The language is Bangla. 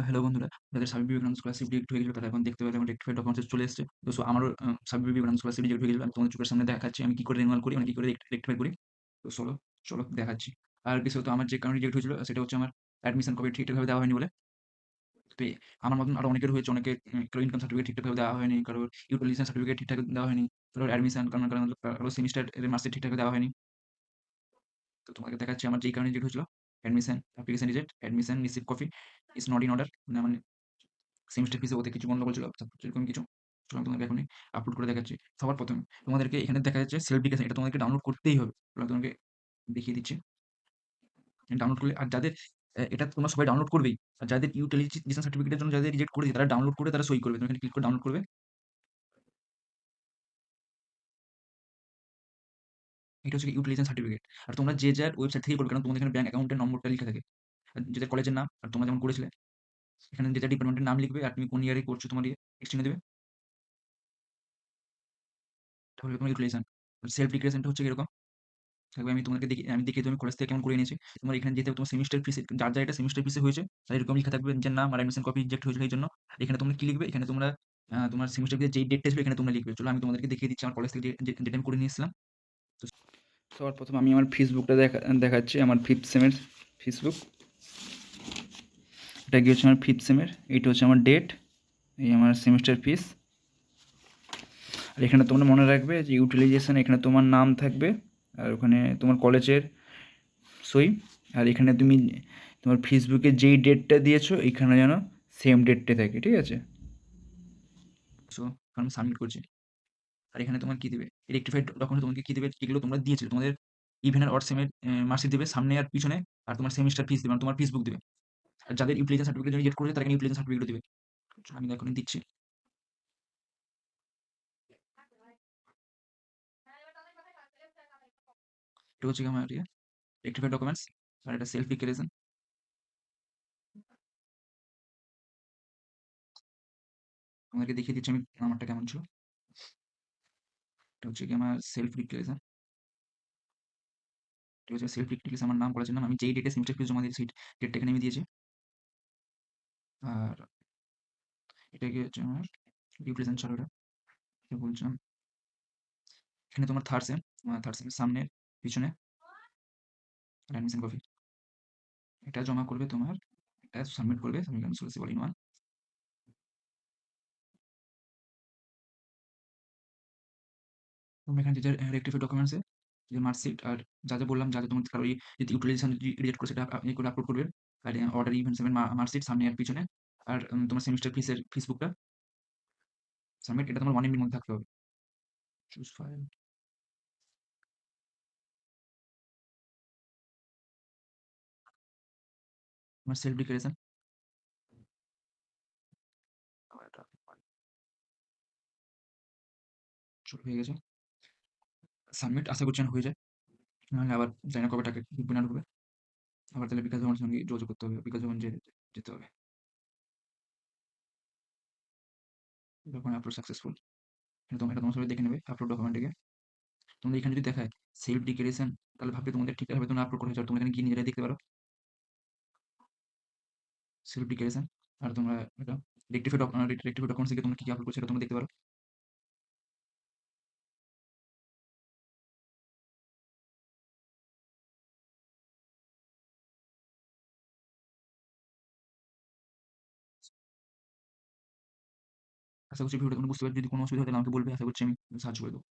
হ্যালো বন্ধুরা। যাদের সাবির বিবেকানন্দ স্কলারশিপ রিজেক্ট হয়ে গেছিল তারা এখন দেখতে পেলে এখন রেকটিফাইড ডকুমেন্টস চলে এসেছে। তো আমারও সাবির বিবেকানন্দ স্কলারশিপ রিজেক্ট হয়ে গেছিল। আমি তোমাদের চোখের সামনে দেখাচ্ছি আমি কি করে রিনিউয়াল করি, মানে কি করে রেকটিফাই করি। তো চলো দেখাচ্ছি। আর বিশেষত আমার যে কারণে রিজেক্ট হয়েছিল সেটা হচ্ছে আমার অ্যাডমিশন কপি ঠিকঠাকভাবে দেওয়া হয়নি বলে। তো আমার মতন আরো অনেকের হয়েছে, অনেকের কারো ইনকাম সার্টিফিকেট ঠিকঠাকভাবে দেওয়া হয়নি, কারোর ইউটিলাইজেশন সার্টিফিকেট ঠিকঠাক দেওয়া হয়নি, কারোর অ্যাডমিশন কারো সেমিস্টার এর মার্কশিট ঠিকঠাক দেওয়া হয়নি। তো তোমাকে দেখাচ্ছি আমার যেই কারণে রিজেক্ট হয়েছিল। Admission application reject, admission receive copy is not in order. মানে সেমিস্টার ফিসে ওদের কিছু গন্ডগোল ছিল, এরকম কিছু। তো আমি তোমাদেরকে এখনই আপলোড করে দেখাচ্ছি। সবার প্রথমে তোমাদেরকে এখানে দেখা যাচ্ছে সেলফ ডিক্লারেশন, এটা তোমাদেরকে ডাউনলোড করতেই হবে। আমি তোমাকে দেখিয়ে দিচ্ছি। ডাউনলোড করলে আর যাদের এটা তোমরা সবাই ডাউনলোড করবেই। আর যাদের ইউটিলাইজেশন সার্টিফিকেটের জন্য যাদের রিজেক্ট করেছে তারা ডাউনলোড করে তারা সই করবে। তুমি এখানে ক্লিক করে ডাউনলোড করবে। এটা হচ্ছে ইউটিলাইজেশন সার্টিফিকেট। আর তোমরা যে যার ওয়েবসাইট থেকেই করবে, কারণ তোমাদের এখানে ব্যাংক অ্যাকাউন্টের নম্বরটা লেখা থাকে। আর যাদের কলেজের নাম, আর তোমরা যেমন করেছিলে এখানে যে যার ডিপার্টমেন্টের নাম লিখবে, আর তুমি কোন ইয়ারে করছো তোমার এক্সটেন্ডে দেবে। এটা হলো তোমার ইউটিলাইজেশন। সেলফ ডিক্লারেশনটা হচ্ছে এরকম থাকবে। আমি দেখিয়ে দেবো আমি কলেজ থেকে কেমন করে এনেছি। তোমার এখানে যেতে হবে, তোমার সেমিস্টার ফিস যার এটা সেমিস্টার ফিসে হয়েছে তার এরকম লেখা থাকবে নিজের নাম আর অ্যাডমিশন কপি রিজেক্ট হয়েছিল এই জন্য। এখানে তোমরা কি লিখবে, এখানে তোমরা তোমার সেমিস্টার ফিসের যেই ডেটটা ছিল এখানে তোমরা লিখবে। চলো আমি তোমাদেরকে দেখিয়ে দিচ্ছি আমার কলেজ থেকে যেটা আমি করে নিয়ে এসেছিলাম। তো সবার প্রথমে আমি আমার ফেসবুকটা দেখাচ্ছি, আমার ফিফথ সেমের ফেসবুক। এটা কি হচ্ছে আমার ফিফথ সেমের, এইটা হচ্ছে আমার ডেট, এই আমার সেমিস্টার ফিস। আর এখানে তোমরা মনে রাখবে যে ইউটিলাইজেশন, এখানে তোমার নাম থাকবে আর ওখানে তোমার কলেজের সই। আর এখানে তুমি তোমার ফেসবুকে যেই ডেটটা দিয়েছো এখানে যেন সেম ডেটটা থাকে, ঠিক আছে? সো আমি সাবমিট করছি। আর এখানে তোমার কি দিবে, রেকটিফাইড ডকুমেন্ট তোমাকে কি দিবে, যেগুলো তোমরা দিয়েছিলে তোমাদের ইভেন আর অড সেমের মার্কশিট দিবে সামনে আর পিছনে। আর তোমার সেমিস্টার ফিস দিবে, মানে তোমার ফেসবুক দিবে। আর যাদের ইউটিলাইজেশন সার্টিফিকেট রিজেক্ট করেছে তারা ইউটিলাইজেশন সার্টিফিকেট দিবে। আমি এখন দিচ্ছি। এটা হচ্ছে কি আমার রেকটিফাইড ডকুমেন্টস। আর এটা সেলফ ডিক্লারেশন। তোমাদেরকে দেখিয়ে দিচ্ছি আমি আমারটা কেমন ছিল। এটা হচ্ছে কি আমার সেলফ ডিক্লারেশন। এটা হচ্ছে সেলফ ডিক্লারেশন, আমার নাম কলেজের নাম, আমি যেই ডেটে সেমিস্টার ফিস জমা দিয়েছি সেই ডেটটা এখানে আমি দিয়েছি। আর এটা কি হচ্ছে আমার রিপ্রেজেন্ট ছাড়া কি বলছিলাম, এখানে তোমার থার্ড সেম সামনের পিছনে অ্যাডমিশন কপি। এটা জমা করবে তোমার, এটা সাবমিট করবে সাবমিট সোলসিবল ইন ওয়ান। তোমরা এখানে যে রেক্টিফাইড ডকুমেন্টসে যে মার্কশিট আর যা যা বললাম, যা যা তোমার কারো যদি ইউটিলাইজেশন রিজেক্ট করে সেটা আপনি করে আপলোড করবেন। আর অর্ডার ইভেন্ট সেভেন মার্কশিট সামনে আর পিছনে। আর তোমার সেমিস্টার ফিসের ফেসবুকটা সাবমিট, এটা তোমার 1 MB মধ্যে থাকতে হবে। চুজ ফাইল, তোমার সেলফ ডিক্লারেশন শুরু হয়ে গেছে। সাবমিট আশা করছি যেন হয়ে যায়, নাহলে আবার জানি না কবে টাকা ঢুকবে না ঢুকবে। আবার তাহলে বিকাশ ভবনের সঙ্গে যোগাযোগ করতে হবে, বিকাশ ভবন যেতে হবে। যখন আপলোড সাকসেসফুল, এটা তোমার সবাই দেখে নেবে আপলোড ডকুমেন্টটাকে। তোমাদের এখানে যদি দেখায় সেলফ ডিক্লারেশন, তাহলে ভাববে তোমাদের ঠিকঠাকভাবে তোমরা আপলোড করেছো। আর তোমরা এখানে গিয়ে নিজেরাই দেখতে পারো সেলফ ডিক্লারেশন। আর তোমরা এটা রেক্টিফাইড ডকুমেন্টস থেকে তোমরা কি আপলোড করছো সেটা তোমরা দেখতে পারো। আশা করছি ভিডিওটা তোমরা বুঝতে পারছো। যদি কোনো অসুবিধা হয় তাহলে আমাকে বলবে, আশা করছি আমি সাহায্য করে দেবো।